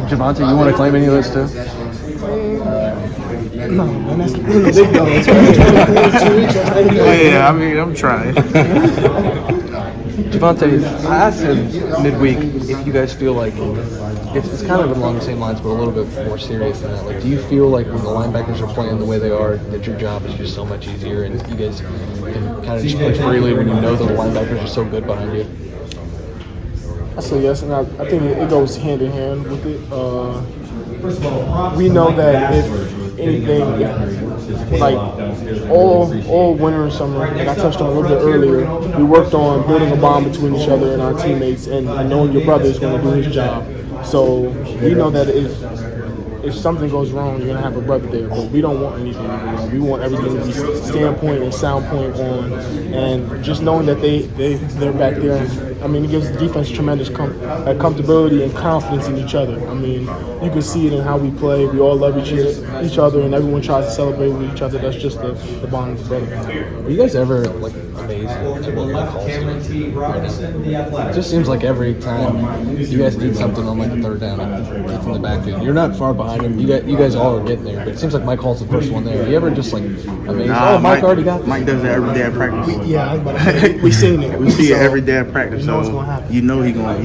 Javonate, you want to claim any of those too? No, man, that's big though. Yeah, I mean, I'm trying. Javonate, I asked him midweek if you guys feel like it's kind of along the same lines, but a little bit more serious than that. Like, do you feel like when the linebackers are playing the way they are, that your job is just so much easier, and you guys can kind of just play freely when you know that the linebackers are so good behind you? I say yes, and I think it goes hand in hand with it. We know that if anything, like all winter and summer, like I touched on a little bit earlier, we worked on building a bond between each other and our teammates, and knowing your brother is going to do his job. So we know that if something goes wrong, you're going to have a brother there. But we don't want anything to go wrong. We want everything to be standpoint and sound point on. And just knowing that they're back there, I mean, it gives the defense tremendous comfortability and confidence in each other. I mean, you can see it in how we play. We all love each other, and everyone tries to celebrate with each other. That's just the bond of the brother. Are you guys ever, like, amazed at what Mike calls right now? It just seems like every time you guys need something on, like, a third down, it's in the backfield. You're not far behind him. You guys all are getting there, but it seems like Mike Hall's the first one there. You ever just like amazed? Nah, Mike already got this. Mike does it every day at practice. I was about to say, we seen it. We see it every day at practice. You know what's gonna happen. You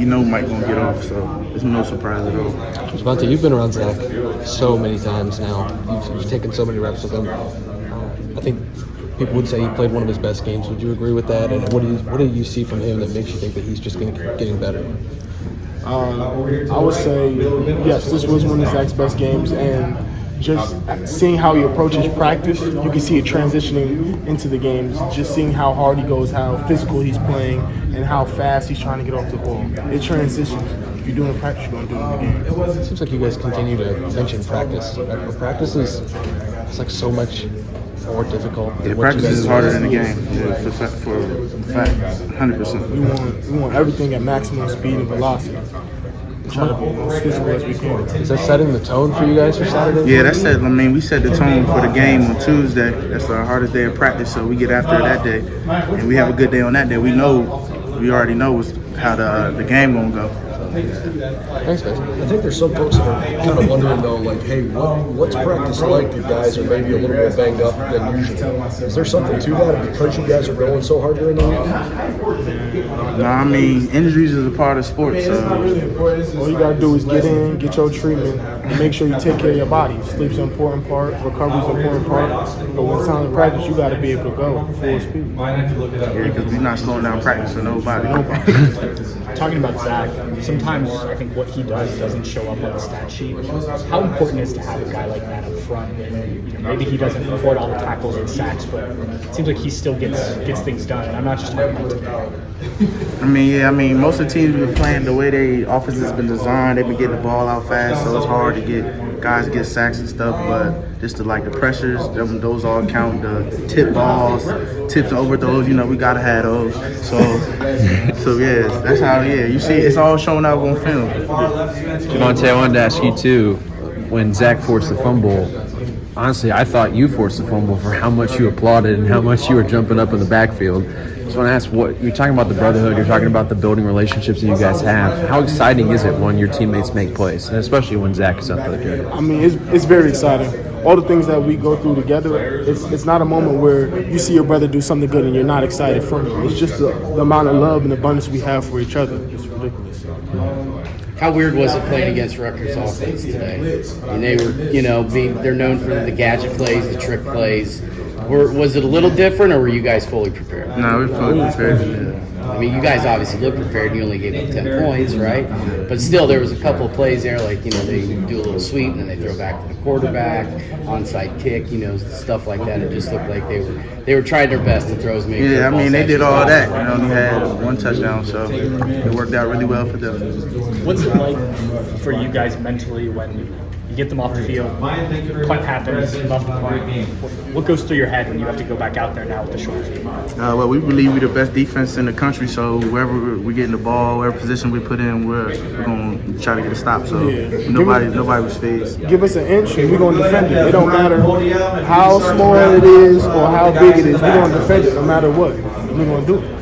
know Mike gonna get off. So it's no surprise at all. Javonate, you've been around Zach so many times now. You've taken so many reps with him. I think people would say he played one of his best games. Would you agree with that? And what do you see from him that makes you think that he's just going to keep getting better? I would say, yes, this was one of Zach's best games, and just seeing how he approaches practice, you can see it transitioning into the games. Just seeing how hard he goes, how physical he's playing, and how fast he's trying to get off the ball. It transitions. If you're doing practice, you're going to do it in the game. It seems like you guys continue to mention practice. But practice it's like so much more difficult. Yeah, practice is harder than the game. Yeah, for fact, 100%. We want everything at maximum speed and velocity. Try to be as physical as we can. Is that setting the tone for you guys for Saturday? Yeah, that's it. I mean, we set the tone for the game on Tuesday. That's our hardest day of practice, so we get after it that day, and we have a good day on that day. We already know how the game gonna go. Thanks, guys. I think there's some folks that are kind of wondering, though, like, hey, what's practice like? You guys are maybe a little bit banged up than usual. Is there something to that because you guys are going so hard during the week? No, I mean, injuries is a part of sports. So. All you got to do is get in, get your treatment, and make sure you take care of your body. Sleep's an important part, recovery's an important part. But when it's time to practice, you got to be able to go full speed. Yeah, because we're not slowing down practice for nobody. Talking about Zach, sometimes I think what he does doesn't show up on the stat sheet. How important is to have a guy like that up front? And, maybe he doesn't record all the tackles and sacks, but it seems like he still gets things done. And I'm not just talking about today. I mean, most of the teams we've been playing, the way they offense has been designed, they've been getting the ball out fast, so it's hard to get guys get sacks and stuff. But just the pressures, those all count. The tip balls, tips and overthrows, we gotta have those. So yeah, that's how. Yeah, you see, it's all showing up on film. Javonate, I wanted to ask you too. When Zach forced the fumble, honestly, I thought you forced the fumble for how much you applauded and how much you were jumping up in the backfield. Just want to ask, what you're talking about the brotherhood, you're talking about the building relationships that you guys have. How exciting is it when your teammates make plays, and especially when Zach is up there? I mean, it's very exciting. All the things that we go through together, it's not a moment where you see your brother do something good and you're not excited for him. It's just the amount of love and abundance we have for each other. It's ridiculous. How weird was it playing against Rutgers offense today? And they were, they're known for the gadget plays, the trick plays. Was it a little different, or were you guys fully prepared? No, we're fully prepared. I mean, you guys obviously look prepared. You only gave up 10 points, right? But still, there was a couple of plays there, like, they do a little sweep and then they throw back to the quarterback, onside kick, stuff like that. It just looked like they were trying their best to throw as many. Yeah, I mean, they did all that. They only had one touchdown, so it worked out really well for them. What's it like for you guys mentally when you get them off the field, punt happens, muff the punt? What goes through your head when you have to go back out there now with the short field? Well, we believe we're the best defense in the country, so wherever we're getting the ball, whatever position we put in, we're going to try to get a stop. So nobody was phased. Give us an inch and we're going to defend it. It don't matter how small it is or how big it is. We're going to defend it no matter what. We're going to do it.